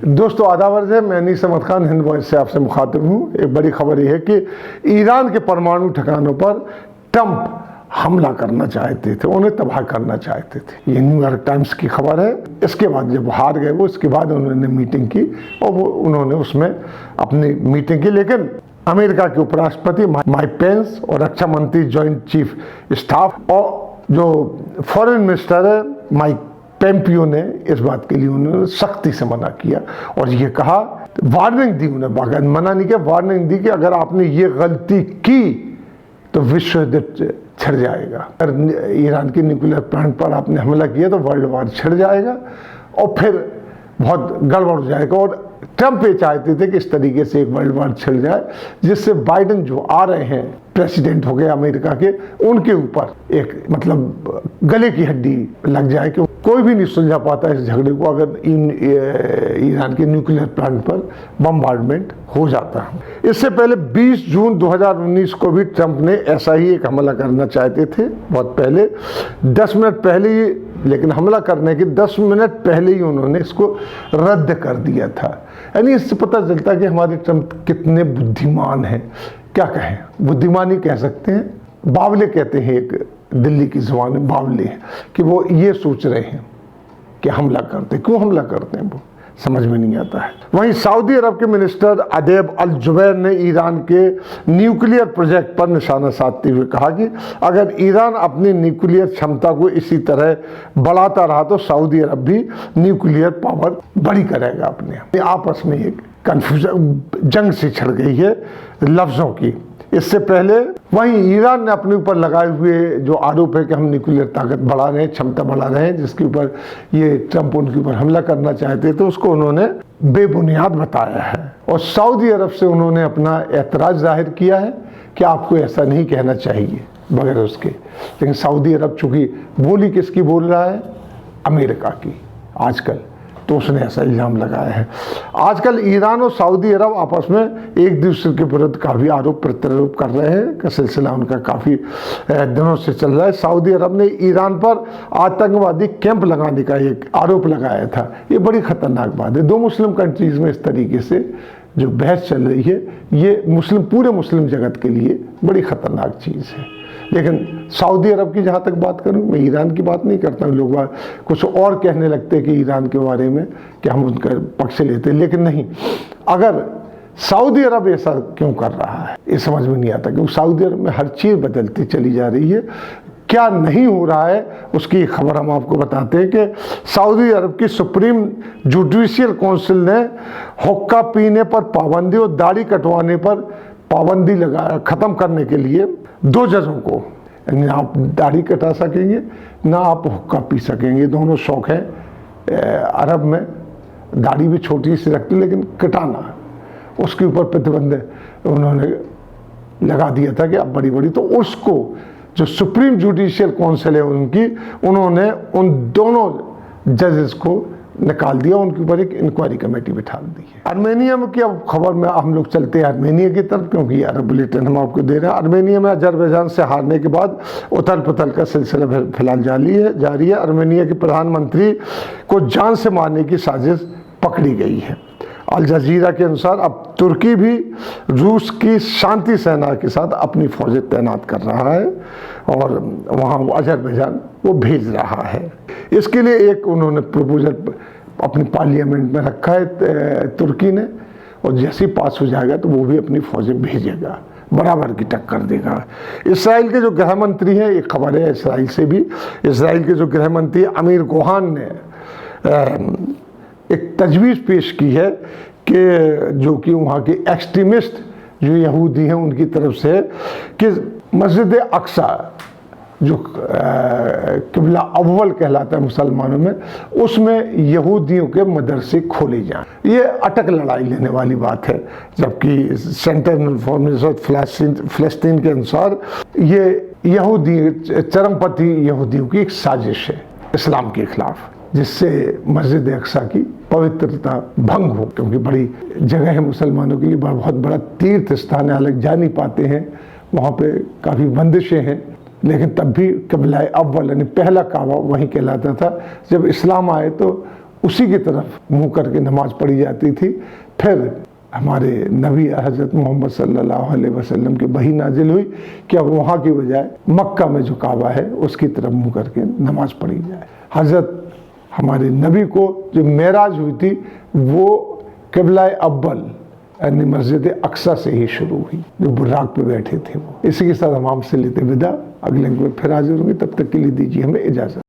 दोस्तों आदाब अर्ज़ है, मैं अनीस अहमद खान हिंद वॉइस से आपसे मुखातिब हूँ। एक बड़ी खबर यह है कि ईरान के परमाणु ठिकानों पर ट्रंप हमला करना चाहते थे, उन्हें तबाह करना चाहते थे। ये न्यूयॉर्क टाइम्स की खबर है। इसके बाद जब हार गए वो, इसके बाद उन्होंने मीटिंग की और उन्होंने उसमें अपनी मीटिंग की, लेकिन अमेरिका के उपराष्ट्रपति माइक पेंस और रक्षा मंत्री जॉइंट चीफ स्टाफ और जो फॉरेन मिनिस्टर है माइक पेम्पियो ने इस बात के लिए उन्होंने सख्ती से मना किया और ये कहा, वार्निंग दी उन्हें, बाकायदा मना नहीं किया, वार्निंग दी कि अगर आपने ये गलती की तो विश्व युद्ध छिड़ जाएगा। अगर ईरान की न्यूक्लियर प्लांट पर आपने हमला किया तो वर्ल्ड वार छिड़ जाएगा और फिर बहुत गड़बड़ हो जाएगा। और ट्रंप ये चाहते थे कि इस तरीके से एक वर्ल्ड वार छिड़ जाए जिससे बाइडेन जो आ रहे हैं प्रेसिडेंट हो गए अमेरिका के, उनके ऊपर एक मतलब गले की हड्डी लग जाए कि कोई भी नहीं सुलझा पाता इस झगड़े को अगर ईरान के न्यूक्लियर प्लांट पर बम्बार्डमेंट हो जाता है। इससे पहले 20 जून 2019 को भी ट्रंप ने ऐसा ही एक हमला करना चाहते थे, बहुत पहले 10 मिनट पहले ही, लेकिन हमला करने के 10 मिनट पहले ही उन्होंने इसको रद्द कर दिया था। यानी इससे पता चलता है कि हमारे ट्रंप कितने बुद्धिमान हैं। क्या कहें, बुद्धिमान ही कह सकते हैं, बावले कहते हैं, एक दिल्ली की ज़ुबान में बावले हैं कि वो ये सोच रहे हैं कि हमला करते, क्यों हमला करते हैं वो समझ में नहीं आता है। वहीं सऊदी अरब के मिनिस्टर अदेब अल जुबैर ने ईरान के न्यूक्लियर प्रोजेक्ट पर निशाना साधते हुए कहा कि अगर ईरान अपनी न्यूक्लियर क्षमता को इसी तरह बढ़ाता रहा तो सऊदी अरब भी न्यूक्लियर पावर बड़ी करेगा। अपने आपस में एक कन्फ्यूजन, जंग सी छिड़ गई है लफ्ज़ों की। इससे पहले वहीं ईरान ने अपने ऊपर लगाए हुए जो आरोप है कि हम न्यूक्लियर ताकत बढ़ा रहे हैं, क्षमता बढ़ा रहे हैं, जिसके ऊपर ये ट्रंप उनके ऊपर हमला करना चाहते थे, उसको उन्होंने बेबुनियाद बताया है। और सऊदी अरब से उन्होंने अपना एतराज़ जाहिर किया है कि आपको ऐसा नहीं कहना चाहिए बगैर उसके। लेकिन सऊदी अरब चूँकि बोली किसकी बोल रहा है, अमेरिका की आजकल, तो उसने ऐसा इल्ज़ाम लगाया है। आजकल ईरान और सऊदी अरब आपस में एक दूसरे के विरुद्ध काफ़ी आरोप प्रत्यारोप कर रहे हैं का सिलसिला उनका काफ़ी दिनों से चल रहा है। सऊदी अरब ने ईरान पर आतंकवादी कैंप लगाने का एक आरोप लगाया था। ये बड़ी ख़तरनाक बात है। दो मुस्लिम कंट्रीज़ में इस तरीके से जो बहस चल रही है, ये पूरे मुस्लिम जगत के लिए बड़ी ख़तरनाक चीज़ है। लेकिन सऊदी अरब की जहाँ तक बात करूँ, मैं ईरान की बात नहीं करता हूँ। लोग कुछ और कहने लगते हैं कि ईरान के बारे में कि हम उनका पक्ष लेते हैं, लेकिन नहीं। अगर सऊदी अरब ऐसा क्यों कर रहा है ये समझ में नहीं आता, क्योंकि सऊदी अरब में हर चीज़ बदलती चली जा रही है। क्या नहीं हो रहा है उसकी खबर हम आपको बताते हैं कि सऊदी अरब की सुप्रीम जुडिशियल काउंसिल ने हुक्का पीने पर पाबंदी और दाढ़ी कटवाने पर पाबंदी ख़त्म करने के लिए 2 जजों को, ना आप दाढ़ी कटा सकेंगे ना आप हुक्का पी सकेंगे, दोनों शौक है अरब में। दाढ़ी भी छोटी सी रखती, लेकिन कटाना उसके ऊपर प्रतिबंध उन्होंने लगा दिया था कि अब बड़ी बड़ी, तो उसको जो सुप्रीम जुडिशियल काउंसिल है उन्होंने उन दोनों जजेस को निकाल दिया, उनके ऊपर एक इंक्वायरी कमेटी बिठा दी है। आर्मेनिया में की अब खबर में हम लोग चलते हैं आर्मेनिया की तरफ, क्योंकि अरब बुलेटिन हम आपको दे रहे हैं। आर्मेनिया में अजरबैजान से हारने के बाद उथल पुथल का सिलसिला फिलहाल जारी है। आर्मेनिया के प्रधानमंत्री को जान से मारने की साजिश पकड़ी गई है। अल जजीरा के अनुसार अब तुर्की भी रूस की शांति सेना के साथ अपनी फौजें तैनात कर रहा है और वहाँ अजरबैजान वो भेज रहा है। इसके लिए एक उन्होंने प्रपोजल अपनी पार्लियामेंट में रखा है तुर्की ने, और जैसे ही पास हो जाएगा तो वो भी अपनी फौजें भेजेगा, बराबर की टक्कर देगा। इसराइल के जो गृह मंत्री हैं, एक खबर है इसराइल से भी, इसराइल के जो गृह मंत्री अमीर गोहान ने एक तजवीज़ पेश की है कि जो कि वहाँ के एक्सट्रीमिस्ट जो यहूदी हैं उनकी तरफ से, कि मस्जिद अक्सा जो किबला अव्वल कहलाता है मुसलमानों में, उसमें यहूदियों के मदरसे खोले जाएं। ये अटक लड़ाई लेने वाली बात है, जबकि सेंटर इन्फॉर्मेशन फ़लस्तीन के अनुसार ये यहूदी चरमपंथी यहूदियों की एक साजिश है इस्लाम के खिलाफ, जिससे मस्जिद अक्सा की पवित्रता भंग हो, क्योंकि बड़ी जगह है मुसलमानों के लिए, बहुत बड़ा तीर्थ स्थान है, अलग जा नहीं पाते हैं, वहाँ पे काफ़ी बंदिशें हैं, लेकिन तब भी किबला अव्वल यानी पहला काबा वहीं कहलाता था। जब इस्लाम आए तो उसी की तरफ मुंह करके नमाज पढ़ी जाती थी। फिर हमारे नबी हज़रत मोहम्मद सल्लल्लाहु अलैहि वसल्लम की वही नाजिल हुई कि अब वहाँ की बजाय मक्का में जो काबा है उसकी तरफ मुंह करके नमाज पढ़ी जाए। हज़रत हमारे नबी को जो मेराज हुई थी वो क़िबला अव्वल यानी मस्जिद अक्सा से ही शुरू हुई, जो बुर्राक पे बैठे थे वो। इसी के साथ हम आपसे लेते विदा, अगले में फिर हाजिर होंगे, तब तक के लिए दीजिए हमें इजाज़त।